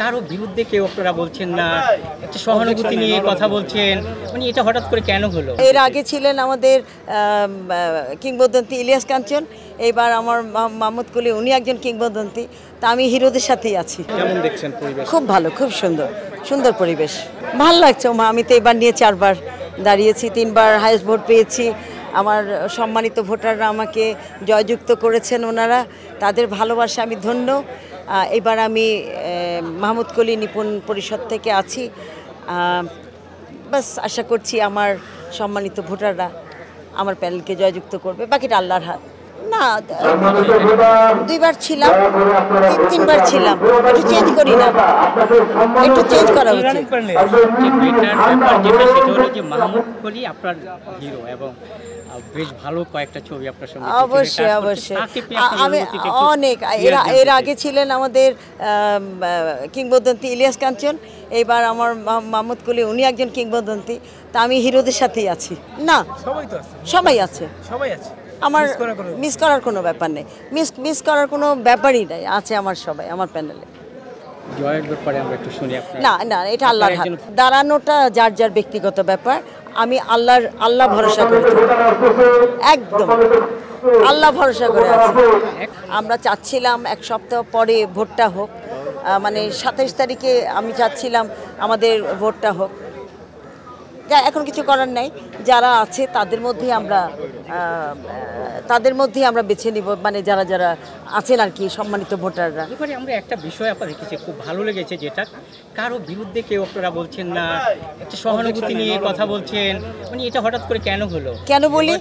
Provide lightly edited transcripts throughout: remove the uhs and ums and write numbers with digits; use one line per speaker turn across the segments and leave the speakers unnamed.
কারো বিরুদ্ধে কেউ আপনারা বলছেন না, একটা সহানুভূতি নিয়ে কথা বলছেন, মানে এটা হঠাৎ করে কেন হলো?
এর আগে ছিলেন আমাদের কিংবদন্তি ইলিয়াস কাঞ্চন, এবার আমার মাহমুদ কলি, উনি একজন কিংবদন্তি। তা আমি হিরোদের সাথেই আছি।
কেমন দেখছেন পরিবেশ?
খুব ভালো, খুব সুন্দর সুন্দর পরিবেশ, ভালো লাগছে। আমি তো এবার নিয়ে 4 বার দাঁড়িয়েছি, 3 বার হাইয়েস্ট ভোট পেয়েছি। আমার সম্মানিত ভোটাররা আমাকে জয়যুক্ত করেছেন, ওনারা তাদের ভালোবাসা আমি ধন্য। এবার আমি মাহমুদ কলি নিপুণ পরিষদ থেকে আছি। বাস আশা করছি আমার সম্মানিত ভোটাররা আমার প্যানেলকে জয়যুক্ত করবে, বাকিটা আল্লাহর হাত। না, 2 বার ছিলাম, 3 বার ছিলাম, একটু চেঞ্জ করি না, একটু চেঞ্জ করা উচিত।
মাহমুদ কলি আপনার হিরো এবং বেশ ভালো কয়েকটা ছবি আপনার সঙ্গে।
অবশ্যই অবশ্যই, আমি অনেক এর আগে ছিলেন আমাদের কিংবদন্তি ইলিয়াস কাঞ্চন, এবার আমার মাহমুদ কলি, উনি একজন কিংবদন্তি। তা আমি হিরোদের সাথেই আছি। না, সবাই আছে, আমার মিস করার কোনো ব্যাপার নেই, মিস করার কোনো ব্যাপারই নাই, আছে আমার সবাই আমার প্যানেলে।
জয়ের ব্যাপারে আমরা একটু শুনি।
না না, এটা আল্লাহর হাত, দাঁড়ানোটা যার যার ব্যক্তিগত ব্যাপার। আমি আল্লাহ ভরসা করি, একদম আল্লাহ ভরসা করে আছি। আমরা চাচ্ছিলাম 1 সপ্তাহ পরে ভোটটা হোক, মানে 27 তারিখে আমি চাচ্ছিলাম আমাদের ভোটটা হোক। যা এখন কিছু করার নাই, যারা আছে তাদের মধ্যেই আমরা বেছে নিব, মানে যারা যারা আছেন আর কি, সম্মানিত ভোটাররা।
এবারে আমরা একটা বিষয় আপনারা দেখেছি, খুব ভালো লেগেছে, যেটা কারো বিরুদ্ধে কেউ আপনারা বলছেন না, একটা সহানুভূতি নিয়ে কথা বলছেন, মানে এটা হঠাৎ করে কেন হলো?
কেন বলি,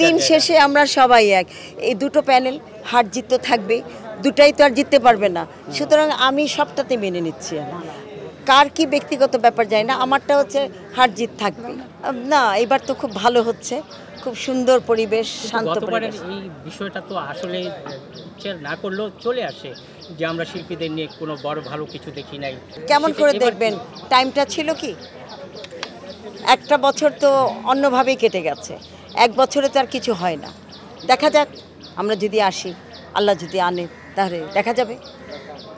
দিন শেষে আমরা সবাই এক। এই দুটো প্যানেল হার জিত তো থাকবে, দুটাই তো আর জিততে পারবে না, সুতরাং আমি সবটাতে মেনে নিচ্ছি। কার কি ব্যক্তিগত ব্যাপার যায় না, আমারটা হচ্ছে হার জিত থাকবে। না, এবার তো খুব ভালো হচ্ছে, খুব সুন্দর পরিবেশ, শান্ত পরিবেশ।
এই বিষয়টা তো আসলে না করলেও চলে আসে যে আমরা শিল্পীদের নিয়ে কোনো বড় ভালো কিছু দেখি নাই।
কেমন করে দেখবেন, টাইমটা ছিল কি, একটা বছর তো অন্যভাবেই কেটে গেছে, 1 বছরে তো আর কিছু হয় না। দেখা যাক, আমরা যদি আসি, আল্লাহ যদি আনে, তাহলে দেখা যাবে।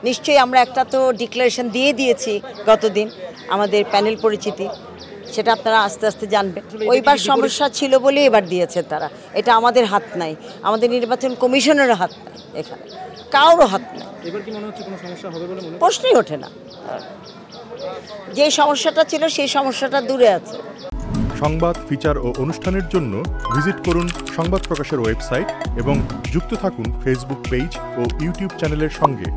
নিশ্চয়ই আমরা একটা তো ডিক্লারেশন দিয়ে দিয়েছি গতদিন, আমাদের প্যানেল পরিচিতি, সেটা আপনারা আস্তে আস্তে জানবেন। ওইবার সমস্যা ছিল বলে এবার দিয়েছে তারা, এটা আমাদের হাত নাই, আমাদের নির্বাচন কমিশনেরও হাত নাই, এখানে কারোরও হাত নাই।
এবার কি মনে হচ্ছে কোনো সমস্যা হবে বলে
প্রশ্নই ওঠে না, যে সমস্যাটা ছিল সেই সমস্যাটা দূরে আছে।
সংবাদ, ফিচার ও অনুষ্ঠানের জন্য ভিজিট করুন সংবাদ প্রকাশের ওয়েবসাইট এবং যুক্ত থাকুন ফেসবুক পেজ ও ইউটিউব চ্যানেলের সঙ্গে।